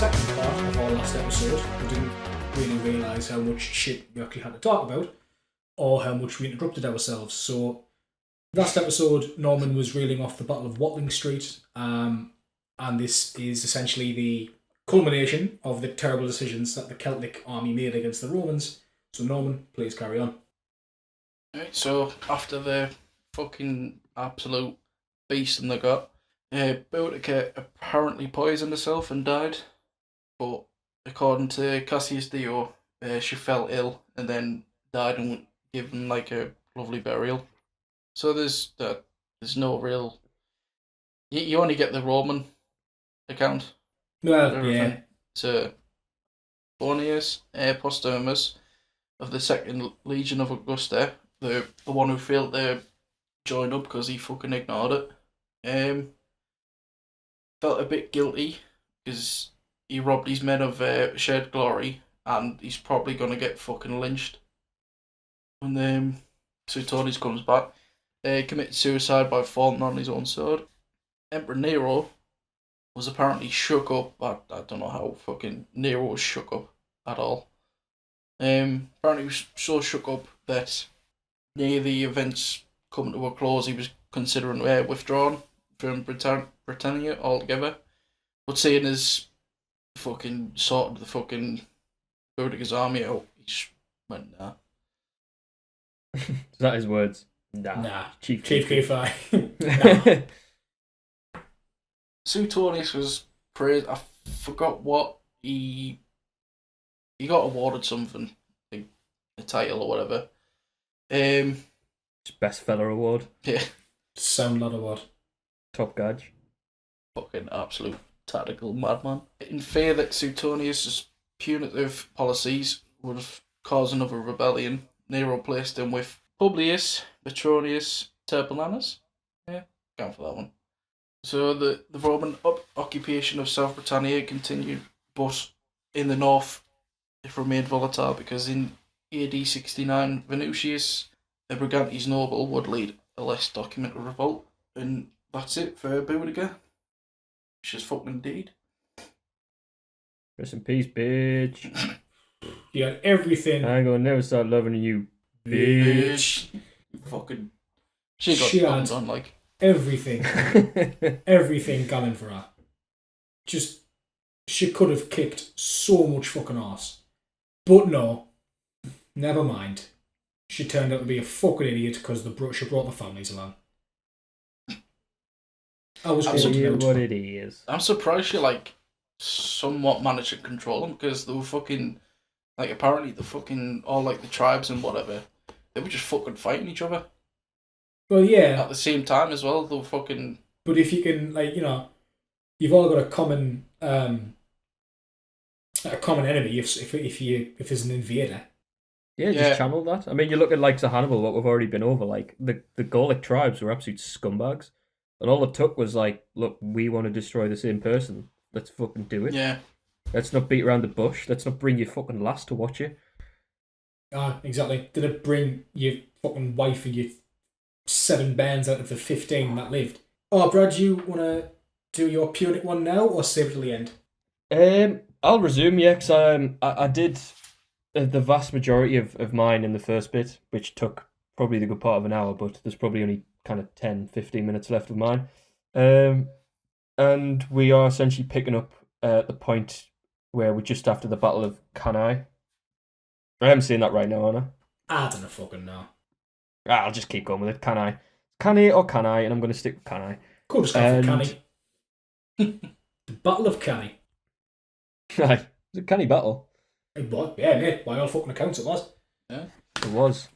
second part of our last episode. We didn't really realise how much shit we actually had to talk about, or how much we interrupted ourselves. So, last episode, Norman was reeling off the Battle of Watling Street, and this is essentially the culmination of the terrible decisions that the Celtic army made against the Romans. So, Norman, please carry on. Right, so after the fucking absolute beasting they got, Boudica apparently poisoned herself and died, but according to Cassius Dio, she fell ill and then died and was given like a lovely burial. So there's no real. You only get the Roman account. Well, yeah. To Bonius Postumus of the Second Legion of Augusta, the one who failed to join up because he fucking ignored it. Felt a bit guilty because he robbed his men of shared glory, and he's probably gonna get fucking lynched when Suetonius comes back. Committed suicide by falling on his own sword. Emperor Nero was apparently shook up. I don't know how fucking Nero was shook up at all. Apparently he was so shook up that near the events coming to a close, he was considering withdrawing from Britannia altogether. But seeing as fucking sorted the fucking Boudicca's army out, he just went nah. Is that his words? Nah. Chief K5. Nah. Suetonius was praised. I forgot what he got awarded something, like a title or whatever. Best fella award. Yeah. Sound lad award. Top gadge. Fucking absolute tactical madman. In fear that Suetonius' punitive policies would have caused another rebellion, Nero placed him with Publius Petronius Turpillanus. Yeah, going for that one. So the Roman occupation of South Britannia continued, but in the north it remained volatile because in AD 69 Venusius, a Brigantes noble, would lead a less documented revolt, and that's it for Boudica. She's fucking indeed. Rest in peace, bitch. You got everything. I'm gonna never start loving you, bitch. Fucking. She got done like. Everything. Everything going for her. Just. She could have kicked so much fucking ass. But no. Never mind. She turned out to be a fucking idiot because she brought the families along. I was what it is. I'm surprised she somewhat managed to control them because they were fucking apparently the fucking all the tribes and whatever, they were just fucking fighting each other. Well, yeah. At the same time as well, they were fucking. But if you can you've all got a common enemy if there's an invader. Yeah, just channel that. I mean, you look at Hannibal, what we've already been over. The Gallic tribes were absolute scumbags. And all it took was look, we want to destroy the same person. Let's fucking do it. Yeah. Let's not beat around the bush. Let's not bring your fucking lass to watch you. Exactly. Did it bring your fucking wife and your 7 bands out of the 15 that lived? Oh, Brad, you want to do your Punic one now or save it till the end? I'll resume, yeah, because I did the vast majority of mine in the first bit, which took probably the good part of an hour, but there's probably only kind of 10-15 minutes left of mine. And we are essentially picking up at the point where we're just after the Battle of Cannae. I am saying that right now, aren't I don't fucking know. I'll just keep going with it. Cannae. Cannae or Cannae, and I'm going to stick with Cannae. Cool, just go for Cannae. The Battle of Cannae. Right. It was a canny battle. It was, yeah, mate. By all fucking accounts, it was. Yeah. It was.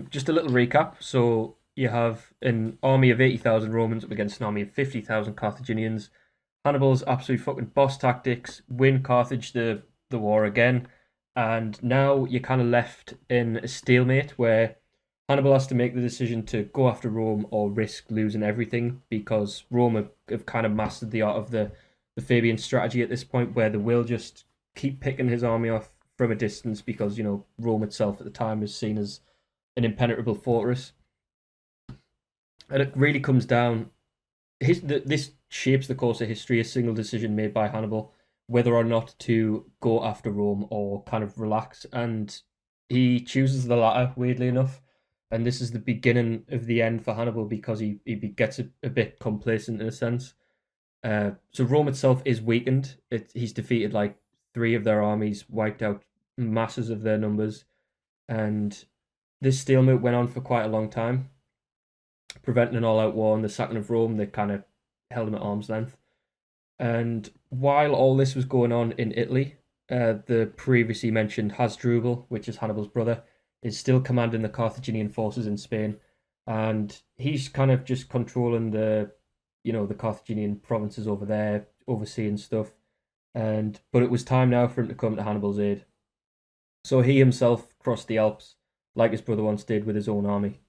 Just a little recap. So you have an army of 80,000 Romans up against an army of 50,000 Carthaginians. Hannibal's absolute fucking boss tactics win Carthage the war again. And now you're kind of left in a stalemate where Hannibal has to make the decision to go after Rome or risk losing everything, because Rome have kind of mastered the art of the Fabian strategy at this point, where they will just keep picking his army off from a distance because, Rome itself at the time is seen as an impenetrable fortress. And it really comes down... This shapes the course of history, a single decision made by Hannibal, whether or not to go after Rome or kind of relax, and he chooses the latter, weirdly enough. And this is the beginning of the end for Hannibal because he gets a bit complacent in a sense. So Rome itself is weakened. He's defeated like 3 of their armies, wiped out masses of their numbers, and this stalemate went on for quite a long time, preventing an all-out war and the sacking of Rome. They kind of held him at arm's length. And while all this was going on in Italy, the previously mentioned Hasdrubal, which is Hannibal's brother, is still commanding the Carthaginian forces in Spain, and he's kind of just controlling the Carthaginian provinces over there, overseeing stuff. But it was time now for him to come to Hannibal's aid. So he himself crossed the Alps, like his brother once did with his own army.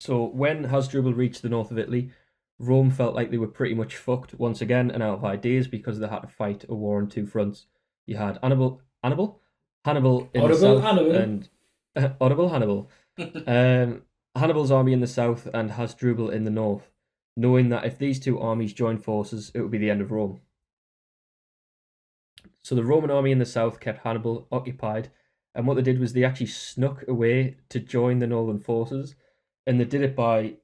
So when Hasdrubal reached the north of Italy, Rome felt like they were pretty much fucked once again and out of ideas because they had to fight a war on 2 fronts. You had Hannibal in Audible the south Hannibal. and Audible Hannibal. Hannibal's army in the south and Hasdrubal in the north, knowing that if these 2 armies joined forces, it would be the end of Rome. So the Roman army in the south kept Hannibal occupied, and what they did was they actually snuck away to join the northern forces, and they did it by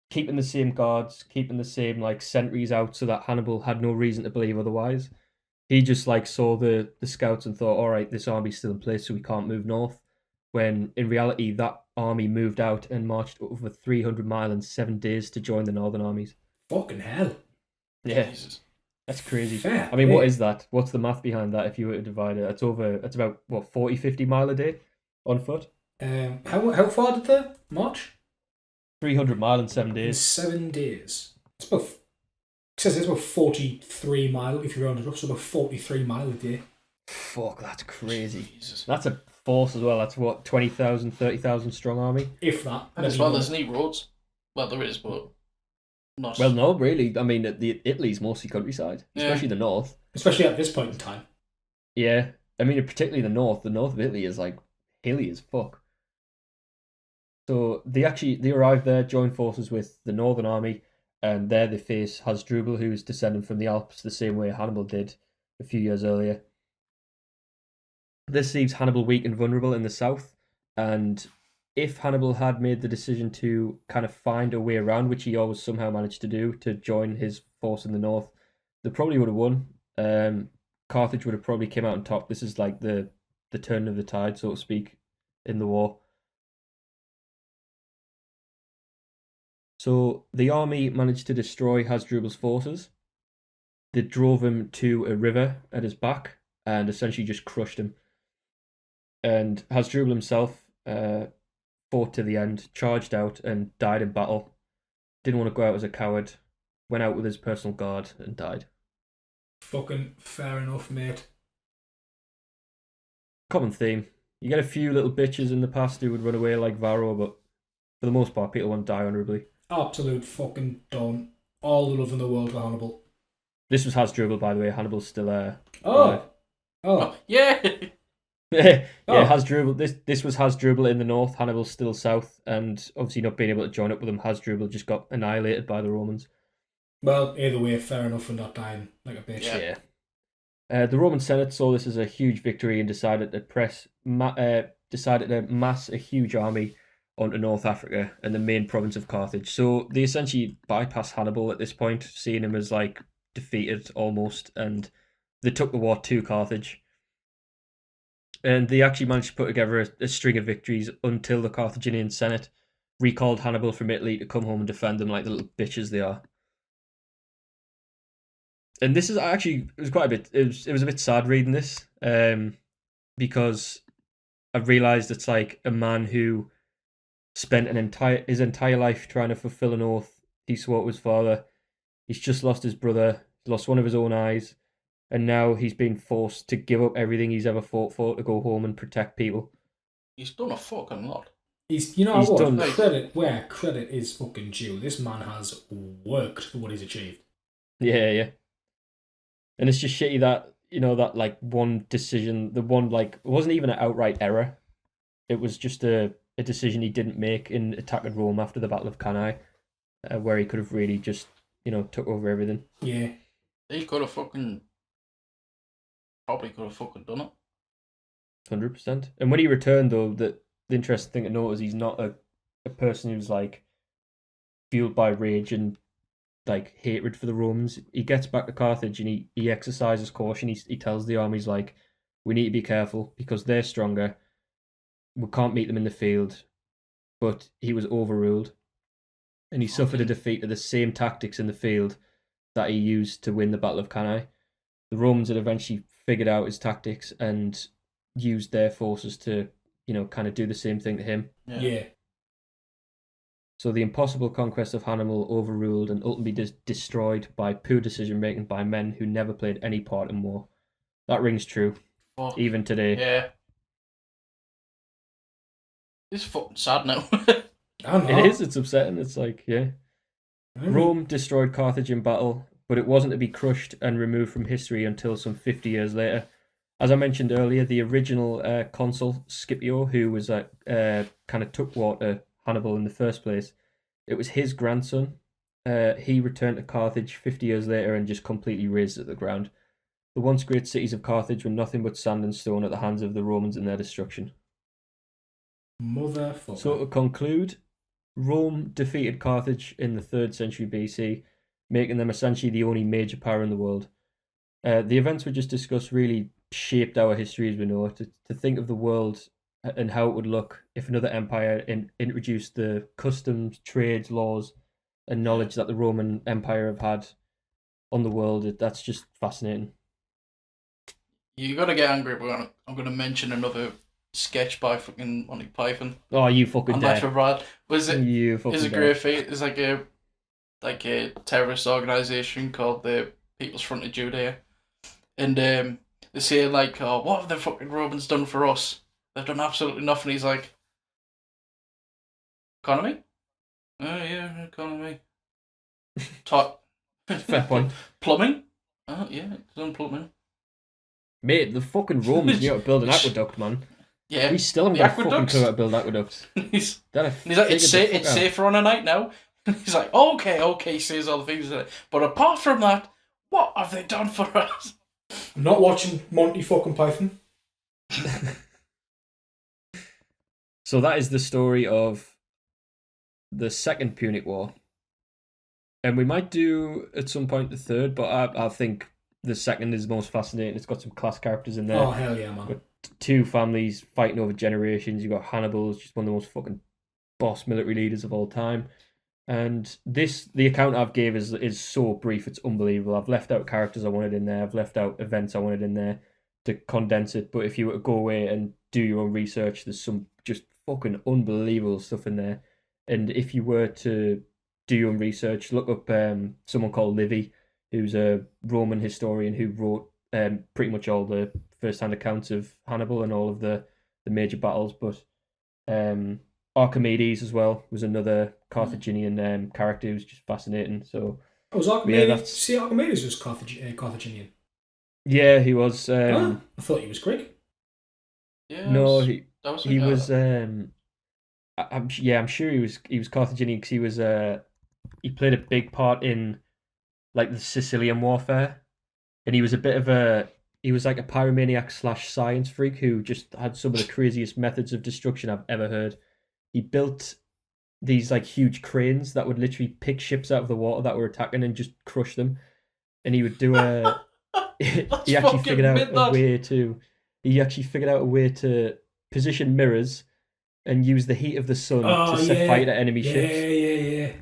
keeping the same guards, keeping the same like sentries out, so that Hannibal had no reason to believe otherwise. He just like saw the scouts and thought, all right, this army's still in place, so we can't move north. When in reality, that army moved out and marched over 300 miles in 7 days to join the northern armies. Fucking hell. Yeah, Jesus. that's crazy. Fair I mean, play. what is that? What's the math behind that if you were to divide it? It's about, what, 40, 50 mile a day on foot? How far did they march? 300 mile in 7 In days. 7 days. It's about. It says it's about 43 mile if you round it up, so about 43 mile a day. Fuck, that's crazy. Jesus. That's a force as well. That's what, 20,000, 30,000 strong army? If that. And as maybe well, more. there's any roads. Well, there is, but not. Well, no, really. I mean, Italy's mostly countryside, especially the north. Especially at this point in time. Yeah, I mean, particularly the north. The north of Italy is like hilly as fuck. So they arrived there, joined forces with the northern army, and there they face Hasdrubal, who is descended from the Alps the same way Hannibal did a few years earlier. This leaves Hannibal weak and vulnerable in the south, and if Hannibal had made the decision to kind of find a way around, which he always somehow managed to do, to join his force in the north, they probably would have won. Carthage would have probably came out on top. This is like the turn of the tide, so to speak, in the war. So the army managed to destroy Hasdrubal's forces. They drove him to a river at his back and essentially just crushed him. And Hasdrubal himself fought to the end, charged out and died in battle. Didn't want to go out as a coward. Went out with his personal guard and died. Fucking fair enough, mate. Common theme. You get a few little bitches in the past who would run away like Varro, but for the most part, people want to die honourably. Absolute fucking done. All the love in the world for Hannibal. This was Hasdrubal, by the way. Hannibal's still alive. Oh, Yeah. Yeah, Oh. Hasdrubal. This was Hasdrubal in the north. Hannibal's still south, and obviously not being able to join up with him, Hasdrubal just got annihilated by the Romans. well, either way, fair enough for not dying like a bitch. Yeah. The Roman Senate saw this as a huge victory and decided to mass a huge army onto North Africa and the main province of Carthage. So they essentially bypassed Hannibal at this point, seeing him as like defeated almost, and they took the war to Carthage. And they actually managed to put together a string of victories until the Carthaginian Senate recalled Hannibal from Italy to come home and defend them like the little bitches they are. And this is actually, it was quite a bit, it was a bit sad reading this, because I realised it's like a man who spent his entire life trying to fulfill an oath he swore to his father. He's just lost his brother, lost one of his own eyes, and now he's been forced to give up everything he's ever fought for to go home and protect people. He's done a fucking lot. He's He's what? done- Credit where credit is fucking due. This man has worked for what he's achieved. Yeah. And it's just shitty that, that like one decision, the one like, it wasn't even an outright error. It was just a decision he didn't make in attacking Rome after the Battle of Cannae, where he could have really just, took over everything. Yeah. He could have fucking probably could have fucking done it. 100%. And when he returned, though, the interesting thing to note is he's not a person who's like fueled by rage and like hatred for the Romans. He gets back to Carthage and he exercises caution. He tells the armies like, we need to be careful because they're stronger. We can't meet them in the field. But he was overruled, and he suffered a defeat of the same tactics in the field that he used to win the Battle of Cannae. The Romans had eventually figured out his tactics and used their forces to, kind of do the same thing to him. Yeah. So the impossible conquest of Hannibal overruled and ultimately destroyed by poor decision making by men who never played any part in war. That rings true, even today. Yeah. It's fucking sad now. I know. It is, it's upsetting. It's like, yeah. Rome destroyed Carthage in battle, but it wasn't to be crushed and removed from history until some 50 years later. As I mentioned earlier, the original consul, Scipio, who was kind of took water Hannibal in the first place, it was his grandson. He returned to Carthage 50 years later and just completely razed it to the ground. The once great cities of Carthage were nothing but sand and stone at the hands of the Romans in their destruction. Motherfucker. So to conclude, Rome defeated Carthage in the 3rd century BC, making them essentially the only major power in the world. The events we just discussed really shaped our history as we know it. To think of the world and how it would look if another empire introduced the customs, trades, laws, and knowledge that the Roman Empire have had on the world, that's just fascinating. You gotta get angry, but I'm gonna mention another sketch by fucking Monty Python. Oh, you fucking And dare. that's Brad. Was it? You fucking Is a dare. great feat. It's like a terrorist organization called the People's Front of Judea, and they say like, "Oh, what have the fucking Romans done for us? They've done absolutely nothing." He's like, "Economy? Oh yeah, economy. Top. Fair point. Plumbing? Oh yeah, it's done plumbing. Mate, the fucking Romans knew how to build an aqueduct, man. Yeah, We still haven't the got a fucking aqueducts. clue how to build aqueducts. he's Then like, it's safer on a night now." And he's like, okay, he says all the things that, but apart from that, what have they done for us? I'm not watching Monty fucking Python. So that is the story of the Second Punic War. And we might do at some point the third, but I think the second is the most fascinating. It's got some class characters in there. Oh, hell yeah, man. But two families fighting over generations. You've got Hannibal, who's just one of the most fucking boss military leaders of all time. And the account I've gave is so brief, it's unbelievable. I've left out characters I wanted in there. I've left out events I wanted in there to condense it. But if you were to go away and do your own research, there's some just fucking unbelievable stuff in there. And if you were to do your own research, look up someone called Livy, who's a Roman historian who wrote pretty much all the first-hand accounts of Hannibal and all of the major battles. But Archimedes as well was another Carthaginian character who's just fascinating. So was Archimedes? See, Archimedes was Carthaginian. Yeah, he was. I thought he was Greek. Yeah, No, he was. I'm sure he was Carthaginian because he was. He played a big part in like the Sicilian warfare, and he was a bit of he was like a pyromaniac / science freak who just had some of the craziest methods of destruction I've ever heard. He built these like huge cranes that would literally pick ships out of the water that were attacking and just crush them, and he would do a. He actually figured out a way to position mirrors and use the heat of the sun to set fire to enemy ships. Yeah.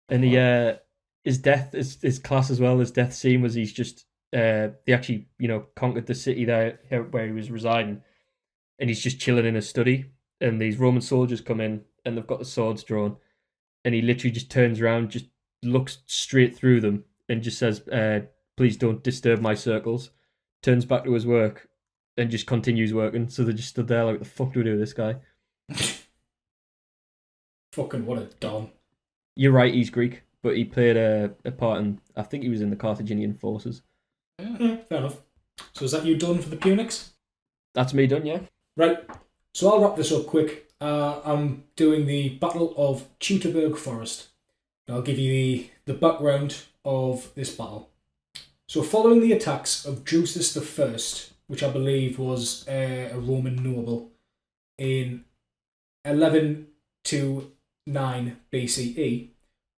And his class as well. His death scene was he's just they actually conquered the city there where he was residing, and he's just chilling in his study. And these Roman soldiers come in and they've got the swords drawn, and he literally just turns around, just looks straight through them, and just says, "Please don't disturb my circles." Turns back to his work and just continues working. So they just stood there like, "What the fuck do we do with this guy?" Fucking what a don. You're right, he's Greek, but he played a part in, I think he was in the Carthaginian forces. Fair enough. So is that you done for the Punics? That's me done, yeah. Right. So I'll wrap this up quick. I'm doing the Battle of Teutoburg Forest. I'll give you the background of this battle. So following the attacks of Drusus I, which I believe was a Roman noble, in 1129 BCE,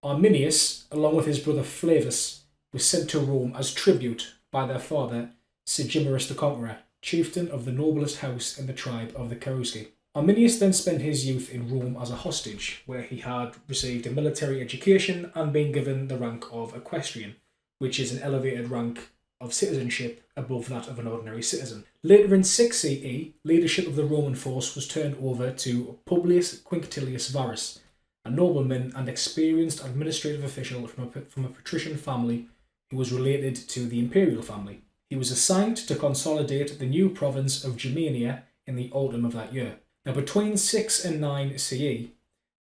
Arminius, along with his brother Flavus, was sent to Rome as tribute by their father, Segimerus the Conqueror, chieftain of the noblest house in the tribe of the Cherusci. Arminius then spent his youth in Rome as a hostage, where he had received a military education and been given the rank of equestrian, which is an elevated rank of citizenship above that of an ordinary citizen. Later in 6 CE, leadership of the Roman force was turned over to Publius Quinctilius Varus, a nobleman and experienced administrative official from a patrician family who was related to the imperial family. He was assigned to consolidate the new province of Germania in the autumn of that year. Now, between 6 and 9 CE,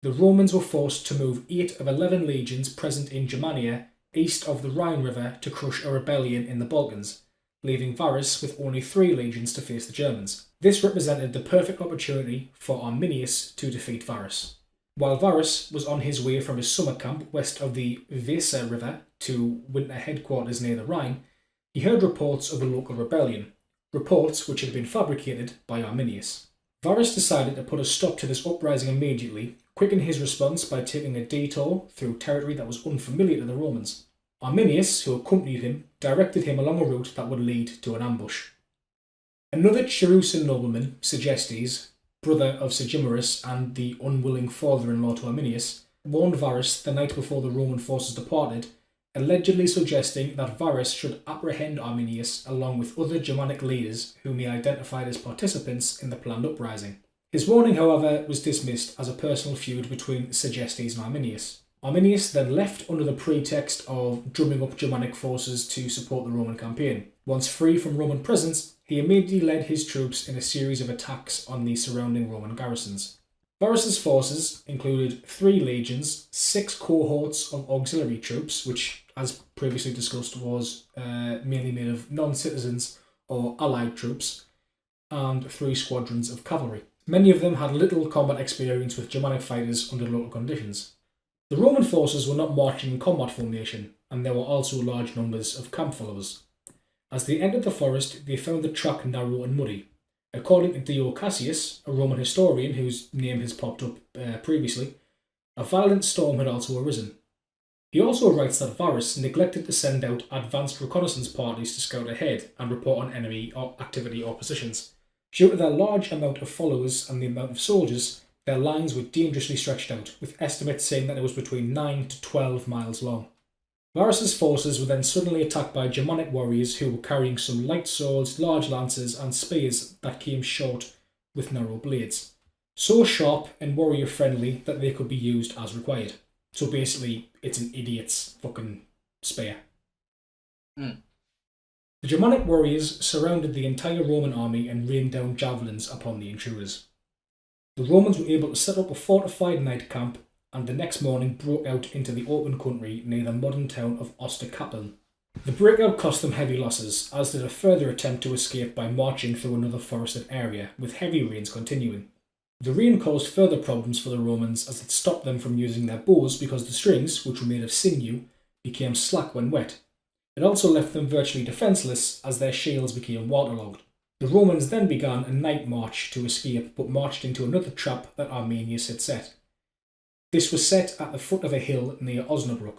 the Romans were forced to move 8 of 11 legions present in Germania east of the Rhine River to crush a rebellion in the Balkans, leaving Varus with only 3 legions to face the Germans. This represented the perfect opportunity for Arminius to defeat Varus. While Varus was on his way from his summer camp west of the Weser River to winter headquarters near the Rhine, he heard reports of a local rebellion, reports which had been fabricated by Arminius. Varus decided to put a stop to this uprising immediately, quicken his response by taking a detour through territory that was unfamiliar to the Romans. Arminius, who accompanied him, directed him along a route that would lead to an ambush. Another Cherusian nobleman, Segestes, brother of Segimerus and the unwilling father-in-law to Arminius, warned Varus the night before the Roman forces departed, allegedly suggesting that Varus should apprehend Arminius along with other Germanic leaders whom he identified as participants in the planned uprising. His warning, however, was dismissed as a personal feud between Segestes and Arminius. Arminius then left under the pretext of drumming up Germanic forces to support the Roman campaign. Once free from Roman presence, he immediately led his troops in a series of attacks on the surrounding Roman garrisons. Varus's forces included 3 legions, 6 cohorts of auxiliary troops, which, as previously discussed, was mainly made of non-citizens or allied troops, and 3 squadrons of cavalry. Many of them had little combat experience with Germanic fighters under local conditions. The Roman forces were not marching in combat formation, and there were also large numbers of camp followers. As they entered the forest, they found the track narrow and muddy. According to Dio Cassius, a Roman historian whose name has popped up previously, a violent storm had also arisen. He also writes that Varus neglected to send out advanced reconnaissance parties to scout ahead and report on enemy activity or positions. Due to their large amount of followers and the amount of soldiers, their lines were dangerously stretched out, with estimates saying that it was between 9 to 12 miles long. Varus's forces were then suddenly attacked by Germanic warriors who were carrying some light swords, large lances and spears that came short with narrow blades, so sharp and warrior friendly that they could be used as required. So basically, it's an idiot's fucking spear. The Germanic warriors surrounded the entire Roman army and rained down javelins upon the intruders. The Romans were able to set up a fortified night camp, and the next morning broke out into the open country near the modern town of Osterkappeln. The breakout cost them heavy losses, as did a further attempt to escape by marching through another forested area, with heavy rains continuing. The rain caused further problems for the Romans, as it stopped them from using their bows because the strings, which were made of sinew, became slack when wet. It also left them virtually defenceless, as their shields became waterlogged. The Romans then began a night march to escape, but marched into another trap that Arminius had set. This was set at the foot of a hill near Osnabrück.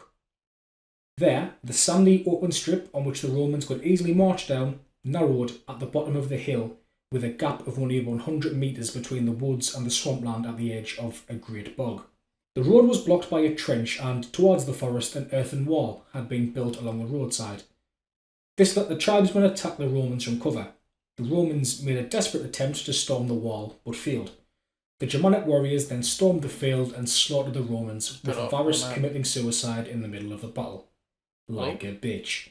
There, the sandy open strip on which the Romans could easily march down narrowed at the bottom of the hill, with a gap of only 100 metres between the woods and the swampland at the edge of a great bog. The road was blocked by a trench, and towards the forest an earthen wall had been built along the roadside. This let the tribesmen attack the Romans from cover. The Romans made a desperate attempt to storm the wall, but failed. The Germanic warriors then stormed the field and slaughtered the Romans, with Varus committing suicide in the middle of the battle. Like a bitch.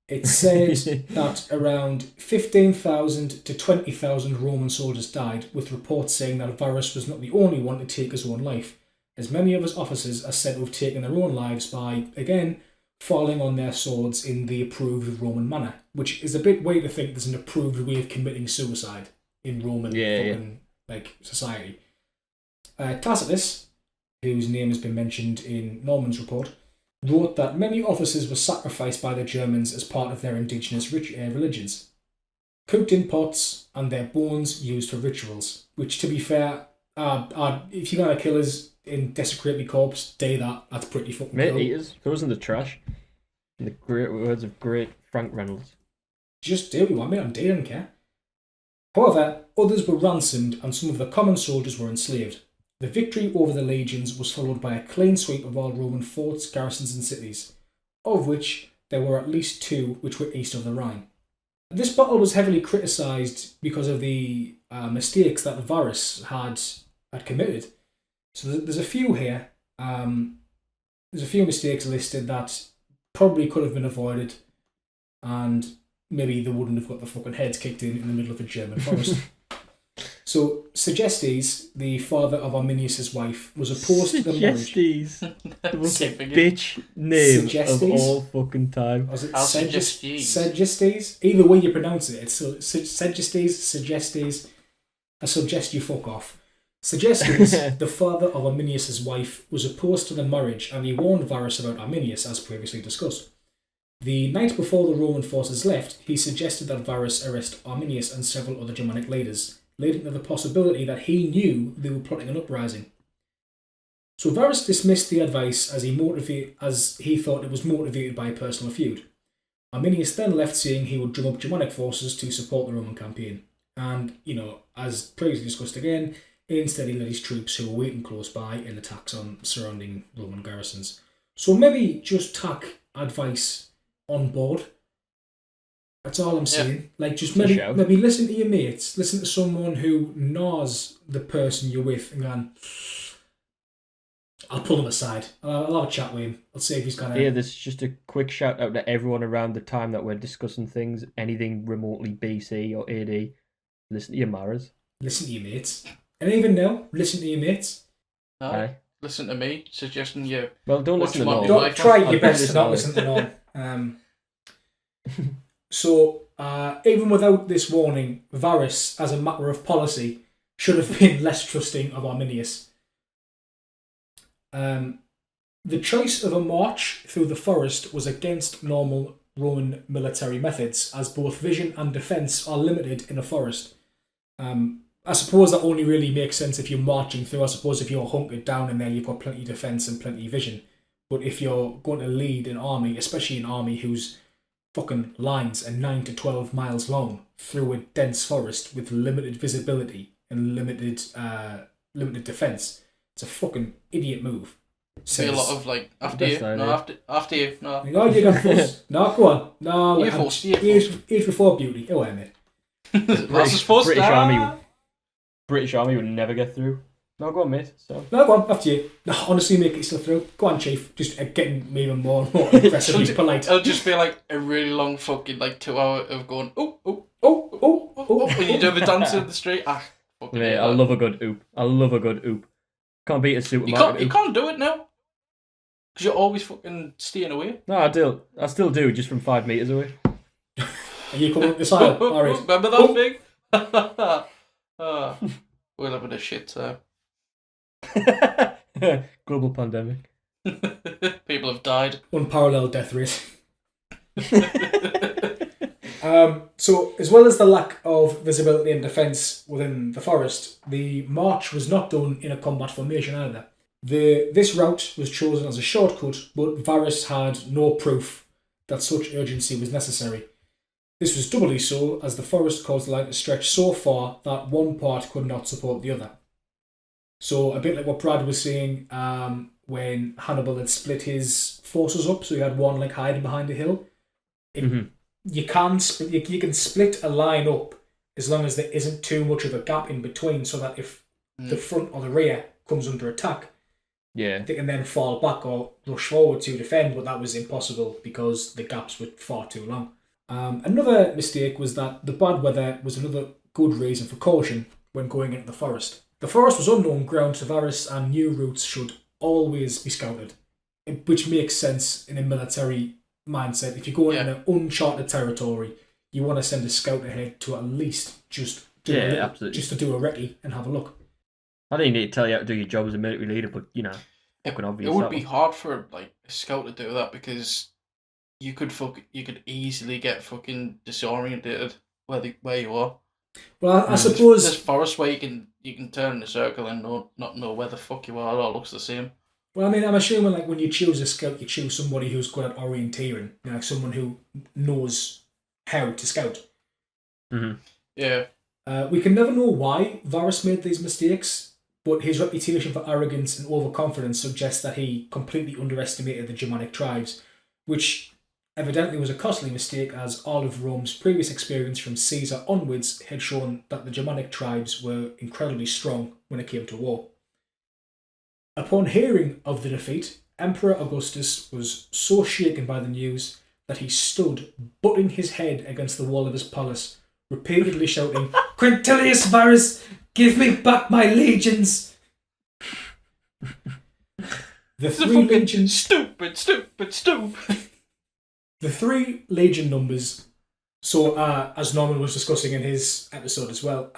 It said that around 15,000 to 20,000 Roman soldiers died, with reports saying that Varus was not the only one to take his own life, as many of his officers are said to have taken their own lives by, again, falling on their swords in the approved Roman manner, which is a bit weird to think there's an approved way of committing suicide in Roman society. Tacitus, whose name has been mentioned in Norman's report, wrote that many officers were sacrificed by the Germans as part of their indigenous religions, cooked in pots, and their bones used for rituals. Which, to be fair, if you're going to kill us and desecrate my corpse, do that. That's pretty fucking Mate cool. eaters, throw us in the trash. In the great words of great Frank Reynolds. Just do what you want, mate. I don't care. However, others were ransomed and some of the common soldiers were enslaved. The victory over the legions was followed by a clean sweep of all Roman forts, garrisons and cities, of which there were at least 2 which were east of the Rhine. This battle was heavily criticised because of the mistakes that Varus had committed. So there's a few here. There's a few mistakes listed that probably could have been avoided, and maybe they wouldn't have got the fucking heads kicked in the middle of a German forest. So Segestes, the father of Arminius' wife, was opposed to the marriage. Segestes. The most bitch name Segestes? of all fucking time. Was it Segestes? Segestes? Either way you pronounce it, it's Segestes. I suggest you fuck off. Segestes, the father of Arminius' wife, was opposed to the marriage, and he warned Varus about Arminius, as previously discussed. The night before the Roman forces left, he suggested that Varus arrest Arminius and several other Germanic leaders, leading to the possibility that he knew they were plotting an uprising. So Varus dismissed the advice as he thought it was motivated by a personal feud. Arminius then left, saying he would drum up Germanic forces to support the Roman campaign. And, as previously discussed again, instead he led his troops who were waiting close by in attacks on surrounding Roman garrisons. So maybe just tack advice on board. That's all I'm saying. Like, just maybe listen to your mates. Listen to someone who knows the person you're with and going, I'll pull him aside. I'll have a chat with him. I'll see if he's going to... Yeah, there's just a quick shout out to everyone around the time that we're discussing things, anything remotely BC or AD. Listen to your Maras. Listen to your mates. And even now, listen to your mates. No, Aye. listen to me, suggesting you... Well, don't listen to Watch no. my- Don't try I'll your best to listen not to listen to none. So, even without this warning, Varus, as a matter of policy, should have been less trusting of Arminius. The choice of a march through the forest was against normal Roman military methods, as both vision and defence are limited in a forest. I suppose that only really makes sense if you're marching through. I suppose if you're hunkered down in there, you've got plenty of defence and plenty of vision. But if you're going to lead an army, especially an army whose fucking lines are 9 to 12 miles long through a dense forest with limited visibility and limited defence, it's a fucking idiot move. Be a lot of like after you, after you, no. Oh, you got first. No, go on. No, You first. age before beauty. Go ahead, mate. That's supposed to. British Army would never get through. No, go on, mate. So. No, go on, after you. No, honestly, make it still through. Go on, Chief. Just getting me even more and more aggressively polite. It'll just be like a really long fucking 2 hour of going Oh, when you do the dance in the street. Mate, I love a good oop. Can't beat a supermarket. You can't do it now. Because you're always fucking staying away. No, I still do, just from 5 metres away. Are you coming up the side? Alright. Remember that thing? We're living a shit time. Global pandemic. People have died. Unparalleled death rate. So, as well as the lack of visibility and defence within the forest, the march was not done in a combat formation either. This route was chosen as a shortcut, but Varus had no proof that such urgency was necessary. This was doubly so, as the forest caused the line to stretch so far that one part could not support the other. So, a bit like what Brad was saying when Hannibal had split his forces up, so he had one hiding behind a hill. You can split a line up as long as there isn't too much of a gap in between, so that if the front or the rear comes under attack, they can then fall back or rush forward to defend. But that was impossible because the gaps were far too long. Another mistake was that the bad weather was another good reason for caution when going into the forest. The forest was unknown ground to Varus, and new routes should always be scouted, which makes sense in a military mindset. If you're going in an uncharted territory, you want to send a scout ahead to at least just do a recce and have a look. I didn't need to tell you how to do your job as a military leader, but fucking It obvious. would that be one. hard for like a scout to do that because you could easily get fucking disorientated where you are. Well, I There's suppose. forests where you can turn in a circle and not know where the fuck you are. It all looks the same. Well, I mean, I'm assuming like when you choose a scout, you choose somebody who's good at orienteering, like someone who knows how to scout. Mm-hmm. Yeah. We can never know why Varys made these mistakes, but his reputation for arrogance and overconfidence suggests that he completely underestimated the Germanic tribes, which evidently was a costly mistake as all of Rome's previous experience from Caesar onwards had shown that the Germanic tribes were incredibly strong when it came to war. Upon hearing of the defeat, Emperor Augustus was so shaken by the news that he stood, butting his head against the wall of his palace, repeatedly shouting, "Quintilius Varus, give me back my legions!" The three legions... Stupid. The 3 legion numbers, so as Norman was discussing in his episode as well,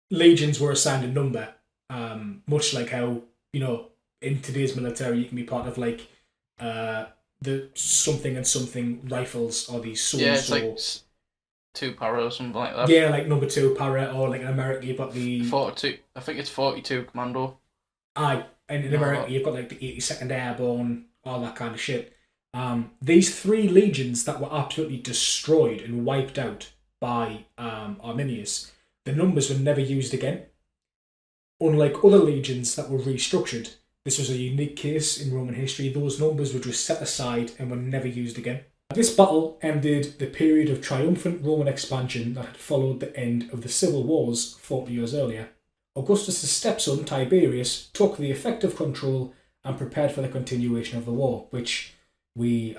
legions were assigned a number. Much like how, in today's military you can be part of like the something and something rifles or these swords. Yeah, it's like 2 para or something like that. Yeah, like number 2 para, or like in America you've got the 42. I think it's 42 commando. Aye, and in America you've got like the 82nd Airborne, all that kind of shit. These 3 legions that were absolutely destroyed and wiped out by Arminius, the numbers were never used again. Unlike other legions that were restructured, this was a unique case in Roman history. Those numbers were just set aside and were never used again. This battle ended the period of triumphant Roman expansion that had followed the end of the civil wars 40 years earlier. Augustus' stepson Tiberius took the effective control and prepared for the continuation of the war, which we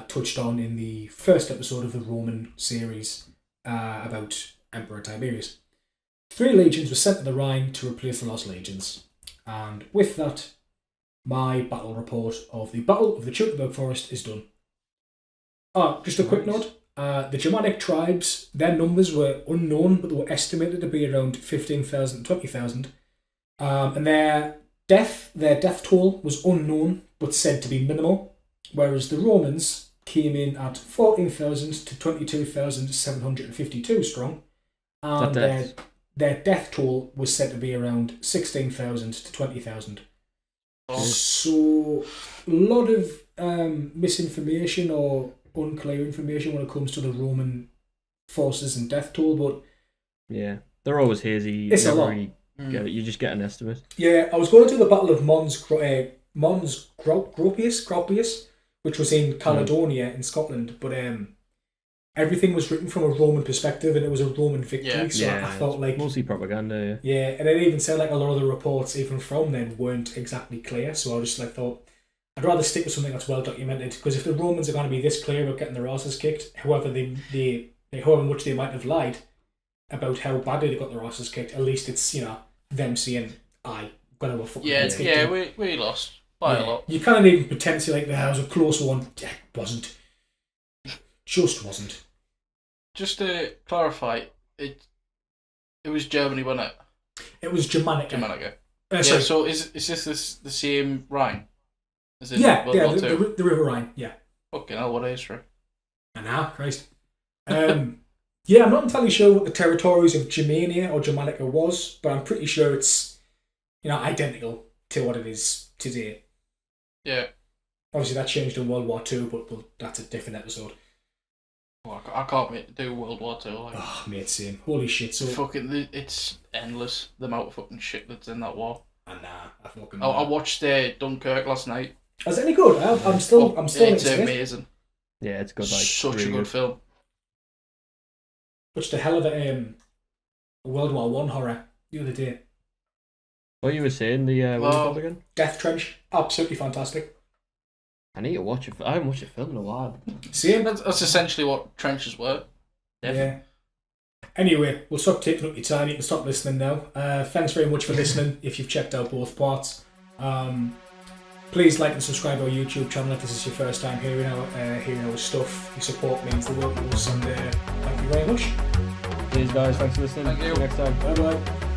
touched on in the first episode of the Roman series about Emperor Tiberius. 3 legions were sent to the Rhine to replace the lost legions. And with that, my battle report of the Battle of the Teutoburg Forest is done. Just a quick note. The Germanic tribes, their numbers were unknown, but they were estimated to be around 15,000 to 20,000. And their death toll was unknown, but said to be minimal. Whereas the Romans came in at 14,000 to 22,752 strong. And their death toll was said to be around 16,000 to 20,000. Oh. So, a lot of misinformation or unclear information when it comes to the Roman forces and death toll, but yeah, they're always hazy. It's a lot. Really get it. You just get an estimate. Yeah, I was going to the Battle of Mons Gropius, which was in Caledonia in Scotland, but everything was written from a Roman perspective, and it was a Roman victory. So I felt like mostly propaganda. Yeah, and it even said like a lot of the reports, even from then, weren't exactly clear. So I just thought I'd rather stick with something that's well documented, because if the Romans are going to be this clear about getting their asses kicked, however much they might have lied about how badly they got their asses kicked, at least it's them saying, "I got our fucking heads kicked." Yeah, we lost by a lot. You can't even pretend to say like that was a close one. It wasn't. Just wasn't. Just to clarify, it was Germany, wasn't it? It was Germanic. Germanic. Sorry. So is this the same Rhine? As in Yeah, World War II? the River Rhine. Yeah. Fucking hell, what a history. Christ. Yeah, I'm not entirely sure what the territories of Germania or Germanica was, but I'm pretty sure it's identical to what it is today. Yeah. Obviously, that changed in World War II, but that's a different episode. Oh, I can't do World War II. Oh, mate, same. Holy shit! So it's endless. The amount of fucking shit that's in that war. I fucking. I watched Dunkirk last night. Is it any good? I'm still. It's amazing. Yeah, it's good. Such really a good film. Watched a hell of a World War One horror the other day. What you were saying? The what was it called again? Death Trench. Absolutely fantastic. I need to watch it. I haven't watched a film in a while. Same. That's essentially what trenches were. Yeah. Anyway, we'll stop taking up your time. You can stop listening now. Thanks very much for listening. If you've checked out both parts, please like and subscribe to our YouTube channel if this is your first time hearing our stuff. Your support means the world to us, and thank you very much. Cheers, guys. Thanks for listening. Thank you. See you next time. Bye bye.